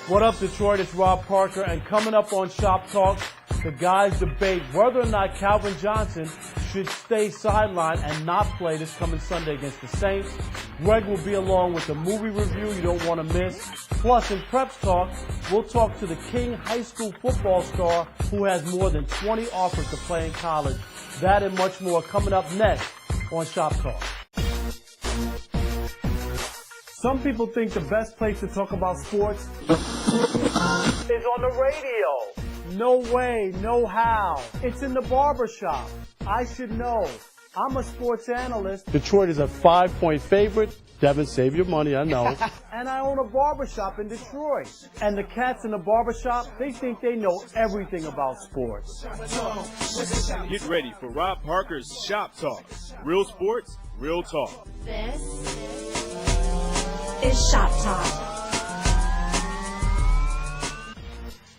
What up, Detroit? It's Rob Parker, and coming up on Shop Talk, the guys debate whether or not Calvin Johnson should stay sidelined and not play this coming Sunday against the Saints. Greg will be along with a movie review you don't want to miss. Plus, in Preps Talk, we'll talk to the King High School football star who has more than 20 offers to play in college. That and much more coming up next on Shop Talk. Some people think the best place to talk about sports is on the radio. No way, no how. It's in the barbershop. I should know. I'm a sports analyst. Detroit is a 5-point favorite. Devin, save your money, I know. And I own a barbershop in Detroit. And the cats in the barbershop, they think they know everything about sports. Get ready for Rob Parker's Shop Talk. Real sports, real talk. This is Shop Talk.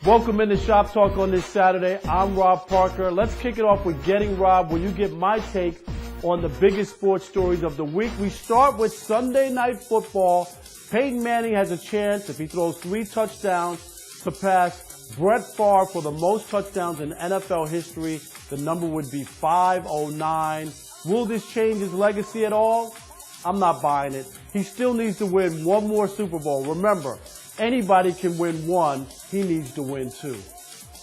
Welcome into Shop Talk on this Saturday. I'm Rob Parker. Let's kick it off with Getting Rob, where you get my take on the biggest sports stories of the week. We start with Sunday Night Football. Peyton Manning has a chance, if he throws 3 touchdowns, to pass Brett Favre for the most touchdowns in NFL history. The number would be 509. Will this change his legacy at all? I'm not buying it. He still needs to win one more Super Bowl. Remember, anybody can win one. He needs to win 2.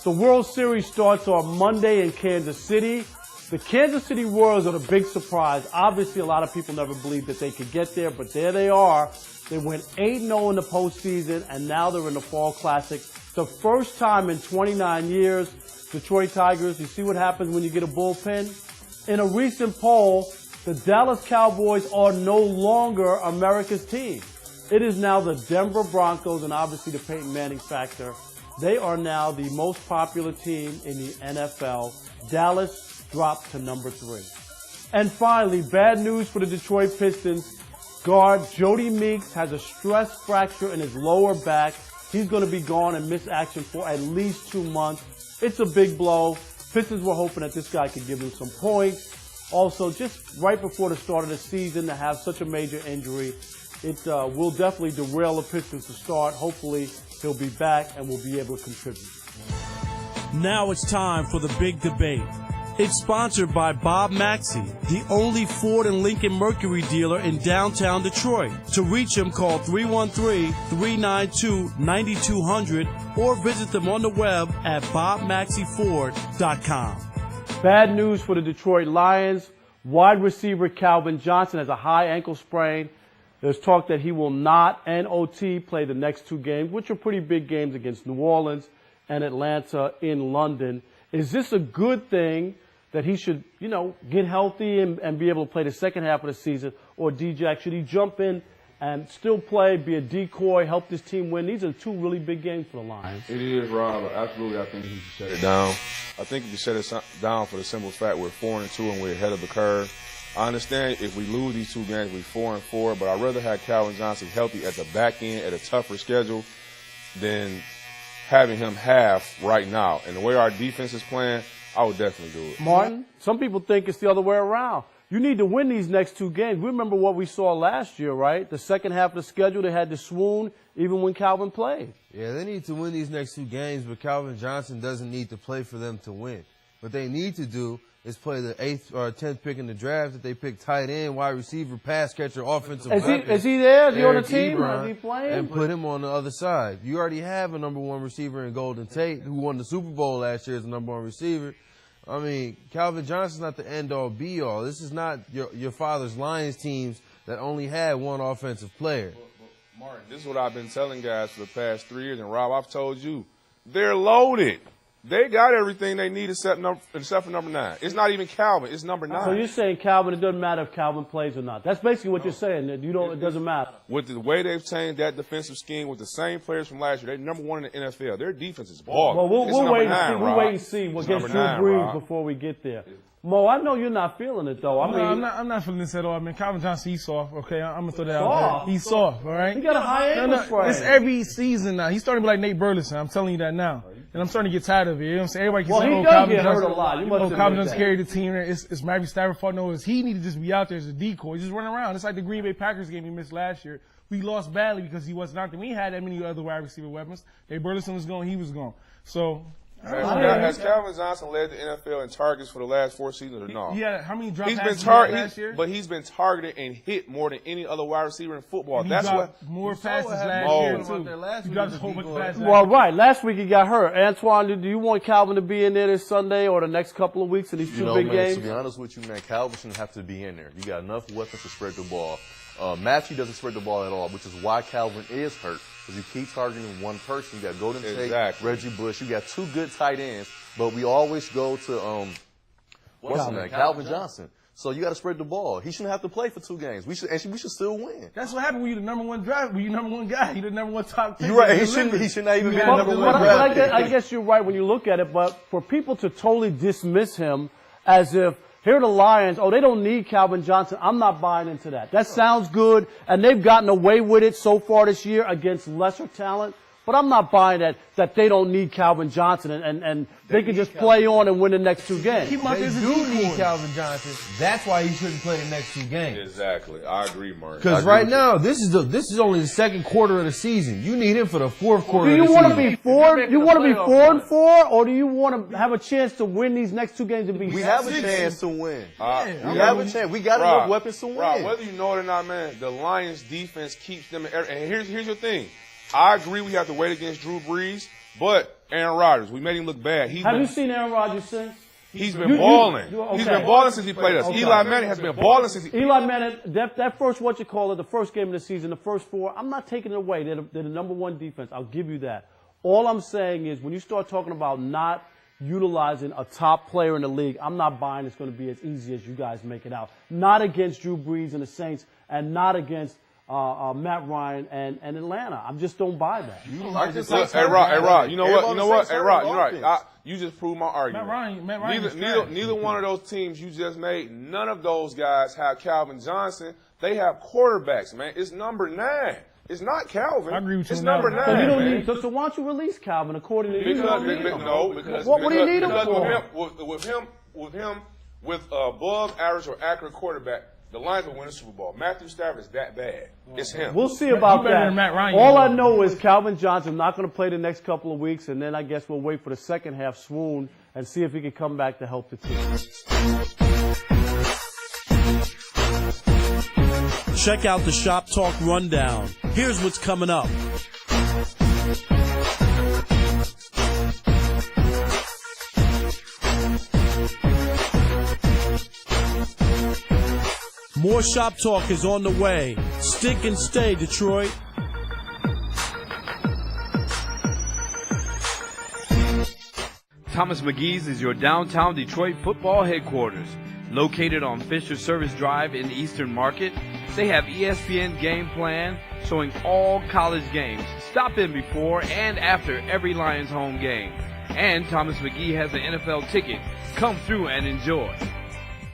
The World Series starts on Monday in Kansas City. The Kansas City Royals are the big surprise. Obviously, a lot of people never believed that they could get there, but there they are. They went 8-0 in the postseason, and now they're in the Fall Classic. The first time in 29 years. Detroit Tigers, you see what happens when you get a bullpen? In a recent poll, the Dallas Cowboys are no longer America's team. It is now the Denver Broncos, and obviously the Peyton Manning factor. They are now the most popular team in the NFL. Dallas dropped to number 3. And finally, bad news for the Detroit Pistons. Guard Jody Meeks has a stress fracture in his lower back. He's going to be gone and miss action for at least 2 months. It's a big blow. Pistons were hoping that this guy could give them some points. Also, just right before the start of the season to have such a major injury, it will definitely derail the Pistons to start. Hopefully, he'll be back and will be able to contribute. Now it's time for the big debate. It's sponsored by Bob Maxey, the only Ford and Lincoln Mercury dealer in downtown Detroit. To reach him, call 313-392-9200 or visit them on the web at bobmaxeyford.com. Bad news for the Detroit Lions. Wide receiver Calvin Johnson has a high ankle sprain. There's talk that he will not, NOT, play the next 2 games, which are pretty big games against New Orleans and Atlanta in London. Is this a good thing that he should, get healthy and be able to play the second half of the season? Or D-Jack, should he jump in and still play, be a decoy, help this team win? These are 2 really big games for the Lions. It is, Rob. Absolutely, I think he should shut it down. I think if you shut it down for the simple fact we're 4-2 and we're ahead of the curve. I understand if we lose these 2 games, we're 4-4, but I'd rather have Calvin Johnson healthy at the back end at a tougher schedule than having him half right now. And the way our defense is playing, I would definitely do it. Martin, some people think it's the other way around. You need to win these next 2 games. We remember what we saw last year, right? The second half of the schedule, they had to swoon even when Calvin played. Yeah, they need to win these next 2 games, but Calvin Johnson doesn't need to play for them to win. What they need to do is play the 8th or 10th pick in the draft that they pick tight end, wide receiver, pass catcher, offensive weapon. Is he there? Is he on the Eric team? Ebron, Is he playing? and put him on the other side. You already have a number 1 receiver in Golden Tate, who won the Super Bowl last year as the number 1 receiver. I mean, Calvin Johnson's not the end-all, be-all. This is not your father's Lions teams that only had 1 offensive player. But Martin, this is what I've been telling guys for the past 3 years, and Rob, I've told you, they're loaded. They got everything they need except for number 9. It's not even Calvin. It's number 9. So you're saying Calvin, it doesn't matter if Calvin plays or not. That's basically what you're saying. That it doesn't matter. With the way they've changed that defensive scheme with the same players from last year, they're number 1 in the NFL. Their defense is balling. Well, we'll wait and see. Rob. We'll wait and see what gets Drew Brees before we get there. Mo, I know you're not feeling it, though. I'm not feeling this at all. I mean, Calvin Johnson, he's soft, okay? I'm going to throw that out there. He's soft, all right? He got a high ankle sprain. It's every season now. He's starting to be like Nate Burleson. I'm telling you that now. And I'm starting to get tired of it. You know what I'm saying? Everybody keeps Well, saying, he oh, does Calvin get hurt Johnson, a lot. You must oh, admit Calvin Johnson that. carried the team. It's Matthew Stafford fault. No, he needed to just be out there as a decoy. Just run around. It's like the Green Bay Packers game he missed last year. We lost badly because he wasn't out there. We had that many other wide receiver weapons. Burleson was gone. He was gone. So. Has Calvin Johnson led the NFL in targets for the last 4 seasons or no? Yeah, how many drop He's been passes last year? but he's been targeted and hit more than any other wide receiver in football. And he That's dropped what more passes last Mo. year About too. that last He week dropped was a whole bunch of decoy. passes. Well, right. Last week he got hurt. Antoine, do you want Calvin to be in there this Sunday or the next couple of weeks in these two big man, games? to be honest with you, man, Calvin shouldn't have to be in there. You got enough weapons to spread the ball. Matthew doesn't spread the ball at all, which is why Calvin is hurt. Because you keep targeting one person. You got Golden Tate, Reggie Bush. You got 2 good tight ends, but we always go to what's his name? Calvin Johnson. So you got to spread the ball. He shouldn't have to play for 2 games. We should still win. That's what happened when you're the number one draft. When you're number one guy, you're the number one top pick. You're right. He should not even be the number one draft pick. I guess you're right when you look at it, but for people to totally dismiss him as if here are the Lions, they don't need Calvin Johnson, I'm not buying into that. That sounds good, and they've gotten away with it so far this year against lesser talent. But I'm not buying that they don't need Calvin Johnson and they can just play on and win the next 2 games. Keep him out They there as a do decoy. need Calvin Johnson. That's why he shouldn't play the next 2 games. Exactly. I agree, Mark. Because right now, this is only the second quarter of the season. You need him for the fourth quarter. Do you of the want to season. be 4? You want to be 4-4, or do you want to have a chance to win these next 2 games and be? We have a chance to win. We Yeah. have a chance. We got enough weapons to win. Rob, whether you know it or not, man, the Lions' defense keeps them. And here's your thing. I agree we have to wait against Drew Brees, but Aaron Rodgers, we made him look bad. Have you seen Aaron Rodgers since? He's been balling. okay. He's been balling since he played us. Okay. Eli Manning has been balling since he. Eli Manning, that first the first game of the season, the first 4, I'm not taking it away. They're the number 1 defense. I'll give you that. All I'm saying is when you start talking about not utilizing a top player in the league, I'm not buying it's going to be as easy as you guys make it out. Not against Drew Brees and the Saints, and not against Matt Ryan and Atlanta. I just don't buy that. Hey, Rod, you know what? Hey, Rod, you're right. You just proved my argument. Matt Ryan is trash. Neither one of those teams you just made, none of those guys have Calvin Johnson. They have quarterbacks, man. It's number 9. It's not Calvin. I agree with you It's on number that 9. one. So you don't man. need. So why don't you release Calvin according to you? Because What do you need him for? With above average or accurate quarterback, the Lions will win the Super Bowl. Matthew Stafford is that bad. It's him. We'll see about You better that. than Matt Ryan. All I know is Calvin Johnson not going to play the next couple of weeks, and then I guess we'll wait for the second half swoon and see if he can come back to help the team. Check out the Shop Talk Rundown. Here's what's coming up. More Shop Talk is on the way. Stick and stay, Detroit. Thomas McGee's is your downtown Detroit football headquarters. Located on Fisher Service Drive in Eastern Market, they have ESPN Game Plan showing all college games. Stop in before and after every Lions home game. And Thomas McGee has an NFL ticket. Come through and enjoy.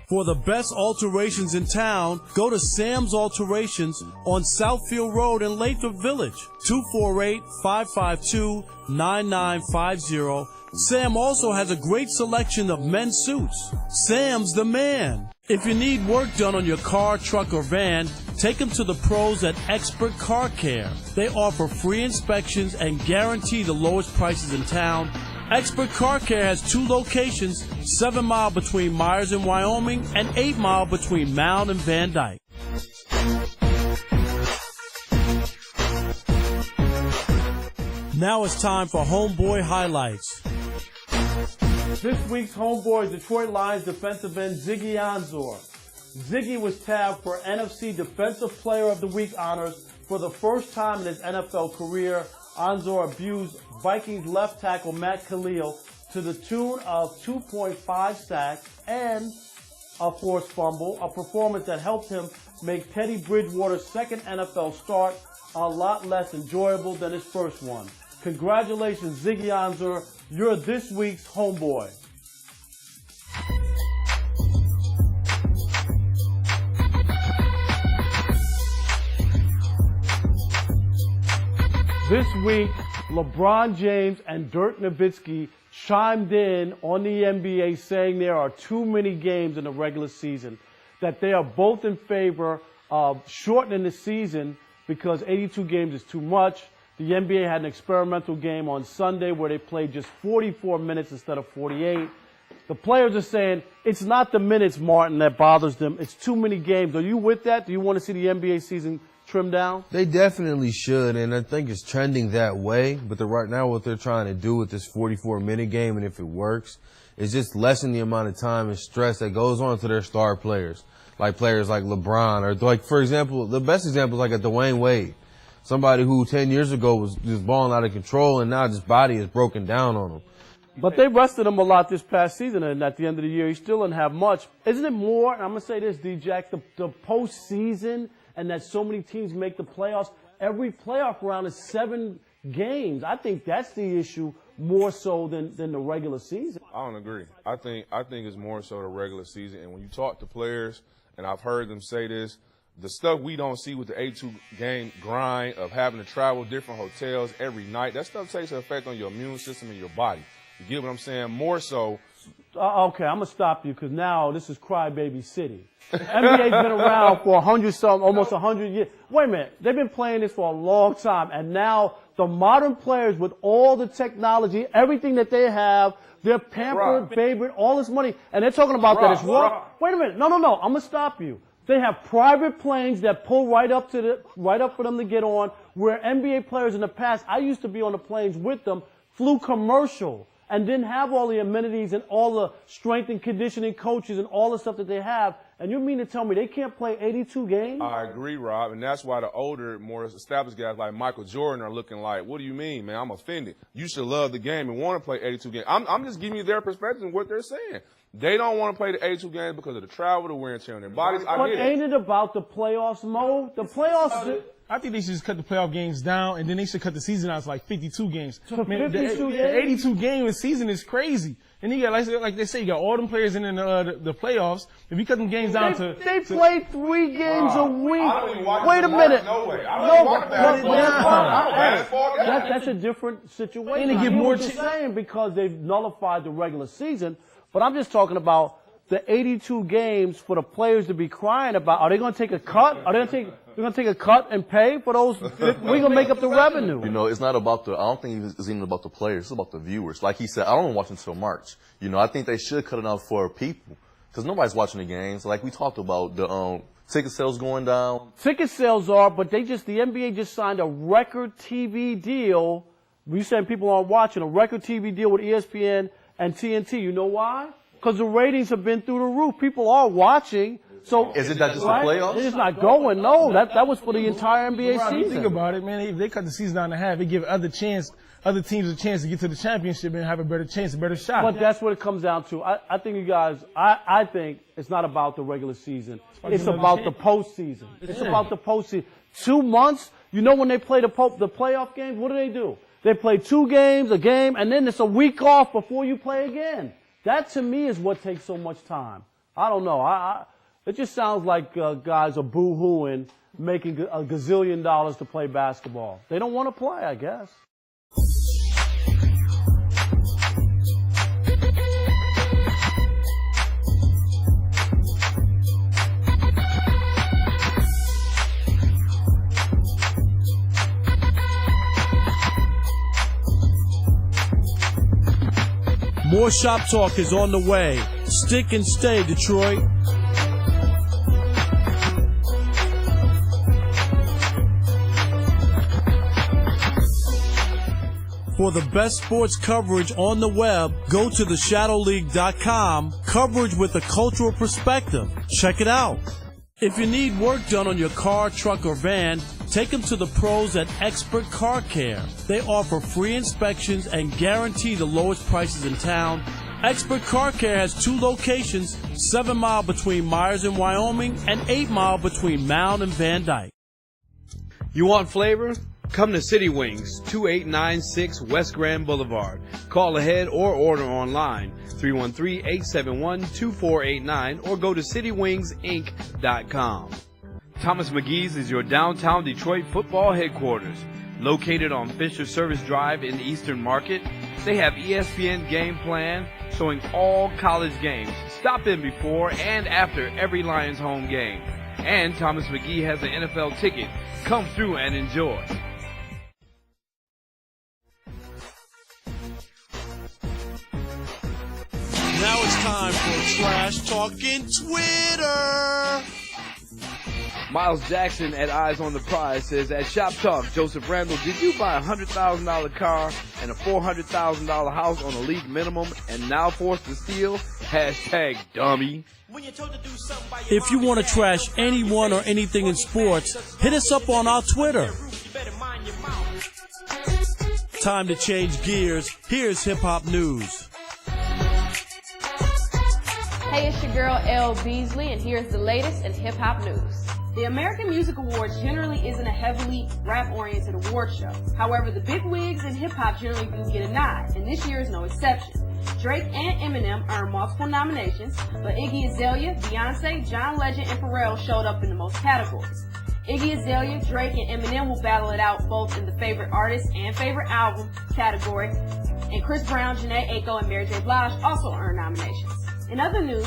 For the best alterations in town, go to Sam's Alterations on Southfield Road in Lathrop Village. 248-552-9950. Sam also has a great selection of men's suits. Sam's the man. If you need work done on your car, truck, or van, take them to the pros at Expert Car Care. They offer free inspections and guarantee the lowest prices in town. Expert Car Care has 2 locations, 7 Mile between Myers and Wyoming and 8 Mile between Mound and Van Dyke. Now it's time for Homeboy Highlights. This week's homeboy, Detroit Lions defensive end Ziggy Ansah. Ziggy was tabbed for NFC Defensive Player of the Week honors for the first time in his NFL career. Ansah abused Vikings left tackle Matt Khalil to the tune of 2.5 sacks and a forced fumble, a performance that helped him make Teddy Bridgewater's second NFL start a lot less enjoyable than his first one. Congratulations, Ziggy Ansah. You're this week's homeboy. This week, LeBron James and Dirk Nowitzki chimed in on the NBA saying there are too many games in the regular season, that they are both in favor of shortening the season because 82 games is too much. The NBA had an experimental game on Sunday where they played just 44 minutes instead of 48. The players are saying it's not the minutes, Martin, that bothers them. It's too many games. Are you with that? Do you want to see the NBA season trimmed down? They definitely should, and I think it's trending that way. But right now what they're trying to do with this 44-minute game, and if it works, is just lessen the amount of time and stress that goes on to their star players, like players like LeBron, or like, for example, the best example is like a Dwayne Wade, somebody who 10 years ago was just balling out of control, and now his body is broken down on him. But they rested him a lot this past season, and at the end of the year, he still didn't have much. Isn't it more, and I'm going to say this, D-Jack, the postseason, and that so many teams make the playoffs, every playoff round is 7 games. I think that's the issue more so than the regular season. I don't agree. I think it's more so the regular season. And when you talk to players, and I've heard them say this, the stuff we don't see with the 82 game grind of having to travel different hotels every night, that stuff takes an effect on your immune system and your body. You get what I'm saying? More so. Okay, I'm going to stop you because now this is Crybaby City. NBA's been around for almost 100 years. Wait a minute. They've been playing this for a long time, and now the modern players with all the technology, everything that they have, they're pampered, favored, all this money, and they're talking about that it's wrong. Wait a minute. No. I'm going to stop you. They have private planes that pull right up for them to get on, where NBA players in the past, I used to be on the planes with them, flew commercial and didn't have all the amenities and all the strength and conditioning coaches and all the stuff that they have. And you mean to tell me they can't play 82 games? I agree, Rob, and that's why the older, more established guys like Michael Jordan are looking like, what do you mean, man? I'm offended. You should love the game and want to play 82 games. I'm just giving you their perspective and what they're saying. They don't want to play the 82 games because of the travel, the wear and tear on their bodies. But ain't it about the playoffs, Mo? The playoffs... I think they should just cut the playoff games down, and then they should cut the season out to like 52 games. To 52 the games? 82 game season is crazy. And you got, like they say, you got all them players in the playoffs. If you cut them games down they play 3 games a week. I don't even watch Wait a minute. No way. I don't even watch basketball. That's a different situation. And they give more. more Just saying because they've nullified the regular season, but I'm just talking about the 82 games for the players to be crying about. Are they going to take a cut? Are they going to take a cut and pay for those? We're going to make up the revenue. You know, it's not about I don't think it's even about the players. It's about the viewers. Like he said, I don't watch until March. You know, I think they should cut it out for people because nobody's watching the games. Like we talked about, the ticket sales going down. Ticket sales are, but the NBA just signed a record TV deal. You saying people aren't watching, a record TV deal with ESPN and TNT. You know why? Because the ratings have been through the roof. People are watching. So is it not just the playoffs? It's not going. No, that was for the entire NBA season. Think about it, man. If they cut the season down to half, they give other teams a chance to get to the championship and have a better chance, a better shot. But that's what it comes down to. I think you guys. I think it's not about the regular season. It's about the postseason. It's about the postseason. 2 months. You know when they play the playoff games, what do? They play 2 games, a game, and then it's a week off before you play again. That to me is what takes so much time. I don't know. It just sounds like guys are boo-hooing, making a gazillion dollars to play basketball. They don't want to play, I guess. More Shop Talk is on the way. Stick and stay, Detroit. For the best sports coverage on the web, go to theshadowleague.com. Coverage with a cultural perspective. Check it out. If you need work done on your car, truck, or van, take them to the pros at Expert Car Care. They offer free inspections and guarantee the lowest prices in town. Expert Car Care has 2 locations, 7 Mile between Myers and Wyoming and 8 Mile between Mound and Van Dyke. You want flavor? Come to City Wings, 2896 West Grand Boulevard. Call ahead or order online, 313-871-2489, or go to citywingsinc.com. Thomas McGee's is your downtown Detroit football headquarters. Located on Fisher Service Drive in Eastern Market, they have ESPN Game Plan showing all college games. Stop in before and after every Lions home game. And Thomas McGee has an NFL ticket. Come through and enjoy. Now it's time for Trash Talking Twitter. Miles Jackson at Eyes on the Prize says, at Shop Talk, Joseph Randall, did you buy a $100,000 car and a $400,000 house on a league minimum and now forced to steal? Hashtag dummy. If you want to trash anyone or anything in sports, hit us up on our Twitter. Time to change gears. Here's hip hop news. Hey, it's your girl Elle Beasley, and here's the latest in hip hop news. The American Music Awards generally isn't a heavily rap-oriented award show. However, the big wigs in hip-hop generally do get a nod, and this year is no exception. Drake and Eminem earned multiple nominations, but Iggy Azalea, Beyonce, John Legend, and Pharrell showed up in the most categories. Iggy Azalea, Drake, and Eminem will battle it out both in the favorite artist and favorite album category, and Chris Brown, Jhené Aiko, and Mary J. Blige also earned nominations. In other news,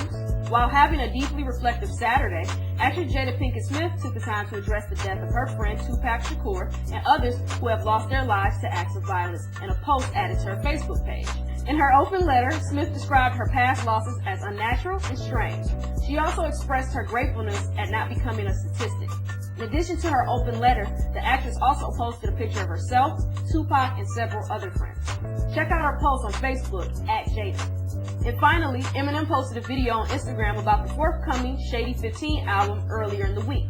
while having a deeply reflective Saturday, actress Jada Pinkett Smith took the time to address the death of her friend Tupac Shakur and others who have lost their lives to acts of violence in a post added to her Facebook page. In her open letter, Smith described her past losses as unnatural and strange. She also expressed her gratefulness at not becoming a statistic. In addition to her open letter, the actress also posted a picture of herself, Tupac, and several other friends. Check out her post on Facebook at Jada. And finally, Eminem posted a video on Instagram about the forthcoming Shady 15 album earlier in the week.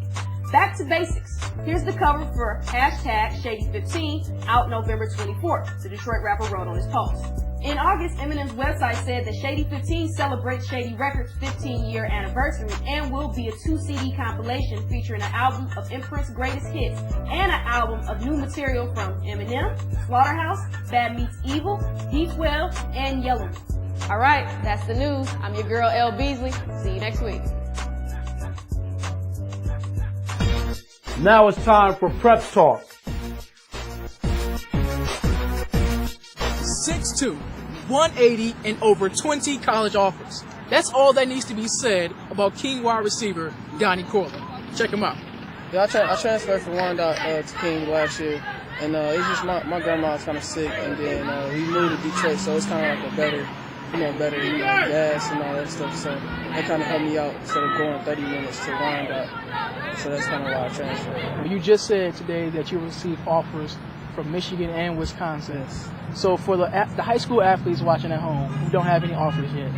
Back to basics. Here's the cover for hashtag Shady 15 out November 24th, the Detroit rapper wrote on his post. In August, Eminem's website said that Shady 15 celebrates Shady Records' 15-year anniversary and will be a 2-CD compilation featuring an album of Imprint's greatest hits and an album of new material from Eminem, Slaughterhouse, Bad Meets Evil, D12, and Yellowman. All right, that's the news. I'm your girl, Elle Beasley. See you next week. Now it's time for Prep Talk. 6'2", 180, and over 20 college offers. That's all that needs to be said about King wide receiver Donnie Corley. Check him out. Yeah, I transferred from Wyandotte to King last year, and it's just my grandma's kind of sick, and then we moved to Detroit, so it's kind of like a better gas and all that stuff. So that kind of helped me out instead of going 30 minutes to Wyandotte. So that's kind of why I transferred. You just said today that you received offers from Michigan and Wisconsin. Yes. So for the high school athletes watching at home who don't have any offers yet,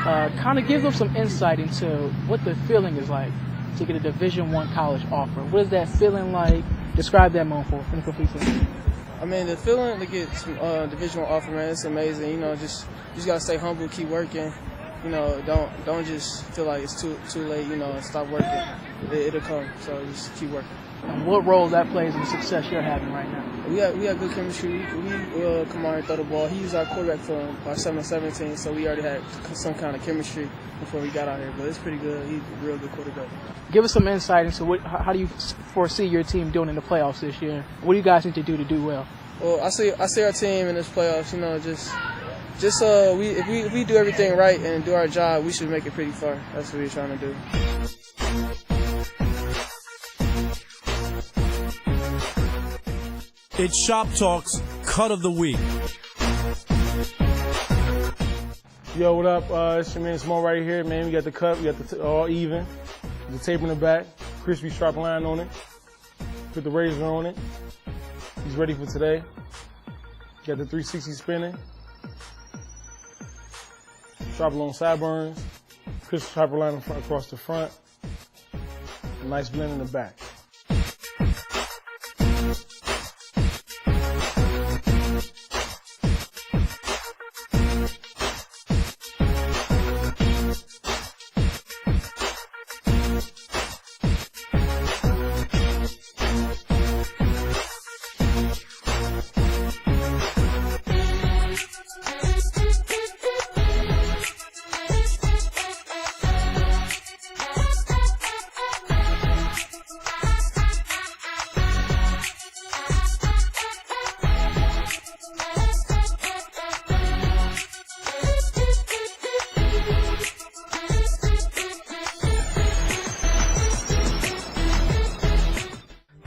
kind of give them some insight into what the feeling is like to get a Division I college offer. What is that feeling like? Describe that moment for the complete team. I mean, the feeling to get some Division I offer, man, it's amazing. You know, just gotta stay humble, keep working. You know, don't just feel like it's too late. You know, and stop working. It'll come. So just keep working. And what role that plays in the success you're having right now? We have good chemistry. We come out and throw the ball. He was our quarterback for our 7-17, so we already had some kind of chemistry before we got out here. But it's pretty good. He's a real good quarterback. Give us some insight into how do you foresee your team doing in the playoffs this year? What do you guys need to do well? Well, I see our team in this playoffs. You know, if we do everything right and do our job, we should make it pretty far. That's what we're trying to do. It's Shop Talk's Cut of the Week. Yo, what up? It's your man Small right here, man. We got the cut, we got the all even, the tape in the back, crispy sharp line on it, put the razor on it. He's ready for today. Got the 360 spinning, sharp along sideburns, crisp sharp line across the front, a nice blend in the back.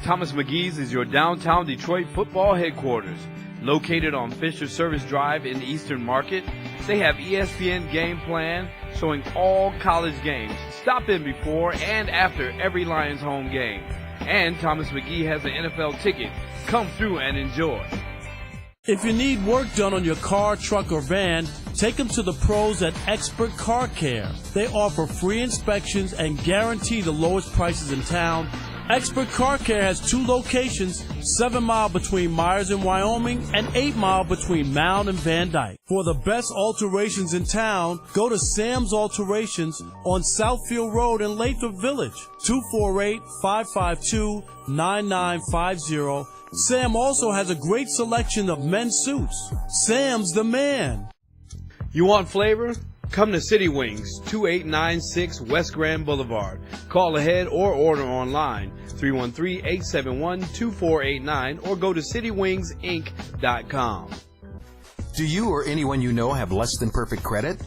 Thomas McGee's is your downtown Detroit football headquarters. Located on Fisher Service Drive in the Eastern Market, they have ESPN Game Plan showing all college games. Stop in before and after every Lions home game. And Thomas McGee has an NFL ticket. Come through and enjoy. If you need work done on your car, truck, or van, take them to the pros at Expert Car Care. They offer free inspections and guarantee the lowest prices in town. Expert Car Care has 2 locations, 7 Mile between Myers and Wyoming and 8 Mile between Mound and Van Dyke. For the best alterations in town, go to Sam's Alterations on Southfield Road in Lathrop Village, 248-552-9950. Sam also has a great selection of men's suits. Sam's the man. You want flavor? Come to City Wings, 2896 West Grand Boulevard. Call ahead or order online, 313-871-2489, or go to citywingsinc.com. Do you or anyone you know have less than perfect credit?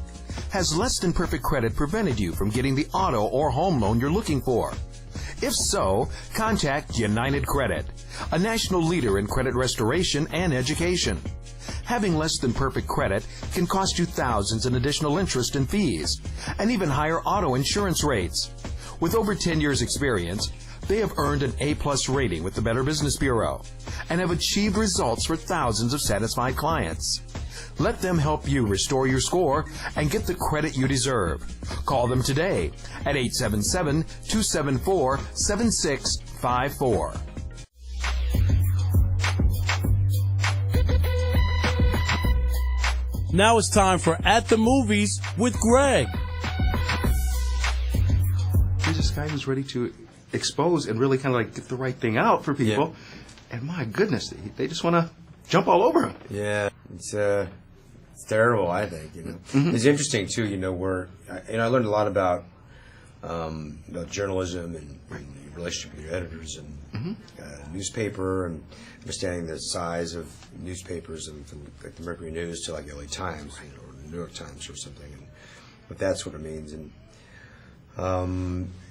Has less than perfect credit prevented you from getting the auto or home loan you're looking for? If so, contact United Credit, a national leader in credit restoration and education. Having less than perfect credit can cost you thousands in additional interest and fees, and even higher auto insurance rates. With over 10 years' experience, they have earned an A-plus rating with the Better Business Bureau and have achieved results for thousands of satisfied clients. Let them help you restore your score and get the credit you deserve. Call them today at 877-274-7654. Now it's time for At the Movies with Greg. He's this guy who's ready to expose and really kind of like get the right thing out for people. Yeah. And my goodness, they just want to jump all over him. Yeah, it's terrible, I think. You know, It's interesting too. You know, I learned a lot about journalism and your relationship with your editors and newspaper and understanding the size of newspapers and from like the Mercury News to like LA Times, or New York Times or something, and what that sort of means, and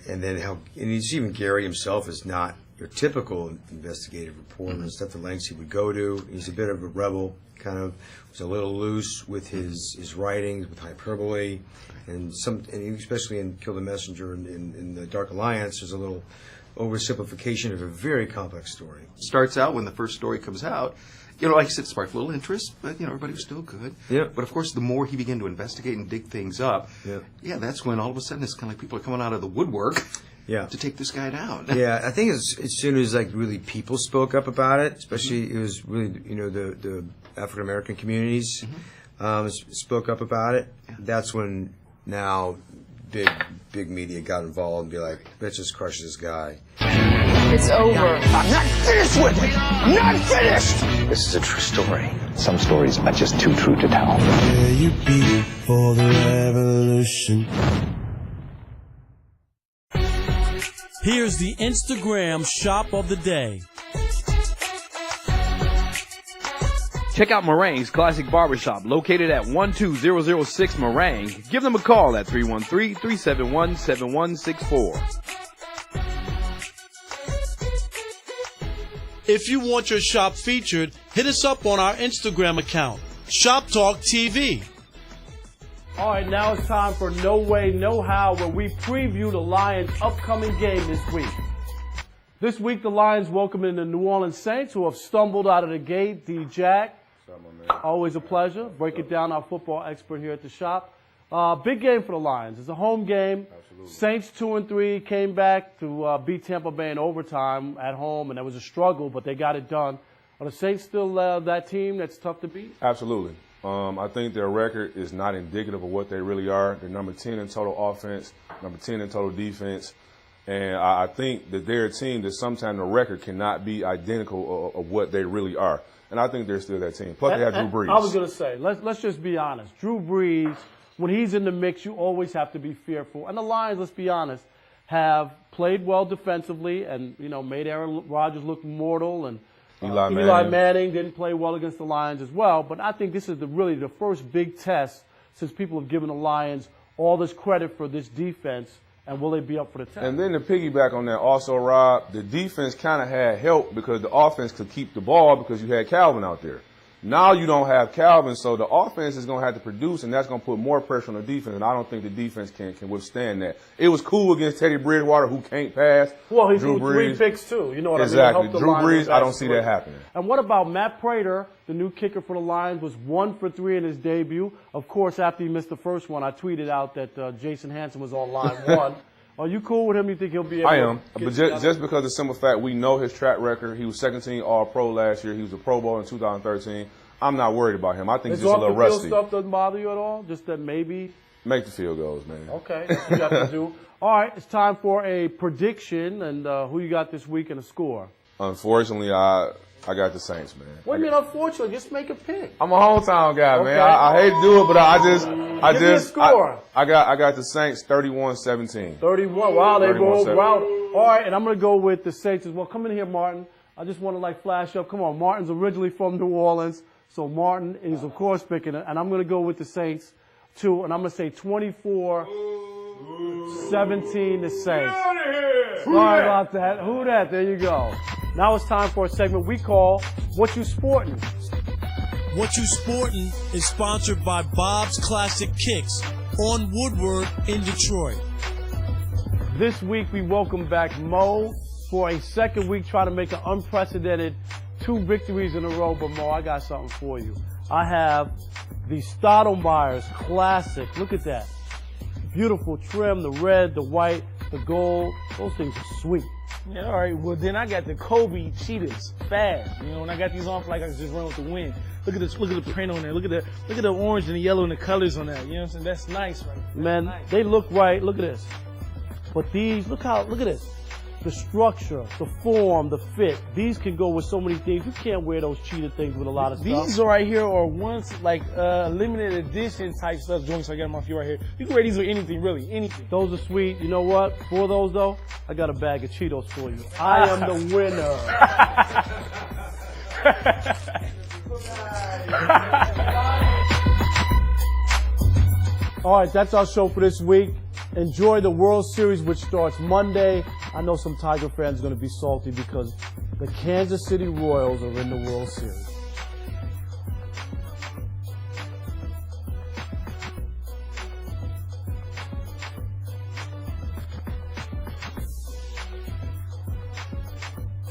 then how, and you see even Gary himself is not your typical investigative reporter. And stuff the lengths he would go to. He's a bit of a rebel, kind of was a little loose with his writings, with hyperbole, and especially in Kill the Messenger and in the Dark Alliance, there's a little oversimplification of a very complex story. Starts out when the first story comes out, like I said, it sparked a little interest, but everybody was still good. Yeah. But of course, the more he began to investigate and dig things up, that's when all of a sudden it's kind of like people are coming out of the woodwork. To take this guy down. Yeah, I think as soon as like really people spoke up about it, especially it was really the African American communities spoke up about it. That's when now big media got involved and be like, let's just crush this guy. It's over. I'm not finished with it. Not finished. This is a true story. Some stories are just too true to tell. Where you be for the revolution? Here's the Instagram shop of the day. Check out Meringue's Classic Barbershop, located at 12006 Meringue. Give them a call at 313-371-7164. If you want your shop featured, hit us up on our Instagram account, Shoptalk TV. All right, now it's time for No Way, No How, where we preview the Lions' upcoming game this week. This week, the Lions welcome in the New Orleans Saints, who have stumbled out of the gate. D-Jack, always a pleasure. Break it down, our football expert here at the shop. Big game for the Lions. It's a home game. Absolutely. Saints 2-3 came back to beat Tampa Bay in overtime at home, and it was a struggle, but they got it done. Are the Saints still that team that's tough to beat? Absolutely. I think their record is not indicative of what they really are. They're number 10 in total offense, number 10 in total defense. And I think that they're a team that sometimes the record cannot be identical of what they really are. And I think they're still that team. Plus, they have Drew Brees. I was going to say, let's just be honest. Drew Brees, when he's in the mix, you always have to be fearful. And the Lions, let's be honest, have played well defensively and, made Aaron Rodgers look mortal. And Eli Manning didn't play well against the Lions as well. But I think this is really the first big test since people have given the Lions all this credit for this defense And will they be up for the test? And then to piggyback on that also, Rob, the defense kind of had help because the offense could keep the ball because you had Calvin out there. Now you don't have Calvin, so the offense is going to have to produce, and that's going to put more pressure on the defense, and I don't think the defense can withstand that. It was cool against Teddy Bridgewater, who can't pass. Well, he threw 3 picks, too. You know what exactly. I mean? Drew Brees, I don't see that happening. And what about Matt Prater, the new kicker for the Lions, was 1 for 3 in his debut. Of course, after he missed the first one, I tweeted out that Jason Hansen was on line 1. Are you cool with him? You think he'll be able to? I am. But just because of the simple fact we know his track record, he was second team All-Pro last year. He was a Pro Bowl in 2013. I'm not worried about him. I think he's just a little rusty. Stuff doesn't bother you at all? Just that maybe? Make the field goals, man. Okay, that's what you have to do. All right, it's time for a prediction, and who you got this week and a score? Unfortunately, I got the Saints, man. What do you mean, unfortunately? Just make a pick. I'm a hometown guy, okay. man. I hate to do it, but I Give me a score. I got the Saints 31-17. 31. Wow, they rolled out. All right, and I'm going to go with the Saints as well. Come in here, Martin. I just want to flash up. Come on, Martin's originally from New Orleans. So Martin is, of course, picking it. And I'm going to go with the Saints, too. And I'm going to say 24-17 the Saints. Sorry about that. Who that? There you go. Now it's time for a segment we call What You Sportin'. What You Sportin' is sponsored by Bob's Classic Kicks on Woodward in Detroit. This week we welcome back Mo for a second week, trying to make an unprecedented 2 victories in a row. But Mo, I got something for you. I have the Stottlemeyer's Classic. Look at that. Beautiful trim, the red, the white, the gold. Those things are sweet. Yeah, all right. Well, then I got the Kobe Cheetahs fast. You know, and I got these on for like I just run with the wind. Look at this. Look at the print on there. Look at the orange and the yellow and the colors on that. You know what I'm saying? That's nice, right? Man, nice. They look right. Look at this. But these, look at this. The structure, the form, the fit. These can go with so many things. You can't wear those cheetah things with a lot of stuff. These right here are once limited edition type stuff. Joints I got on my feet right here. You can wear these with anything, really, anything. Those are sweet. You know what? For those though, I got a bag of Cheetos for you. I am the winner. All right, that's our show for this week. Enjoy the World Series, which starts Monday. I know some Tiger fans are going to be salty because the Kansas City Royals are in the World Series.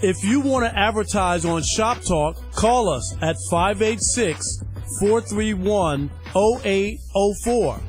If you want to advertise on Shop Talk, call us at 586-431-0804.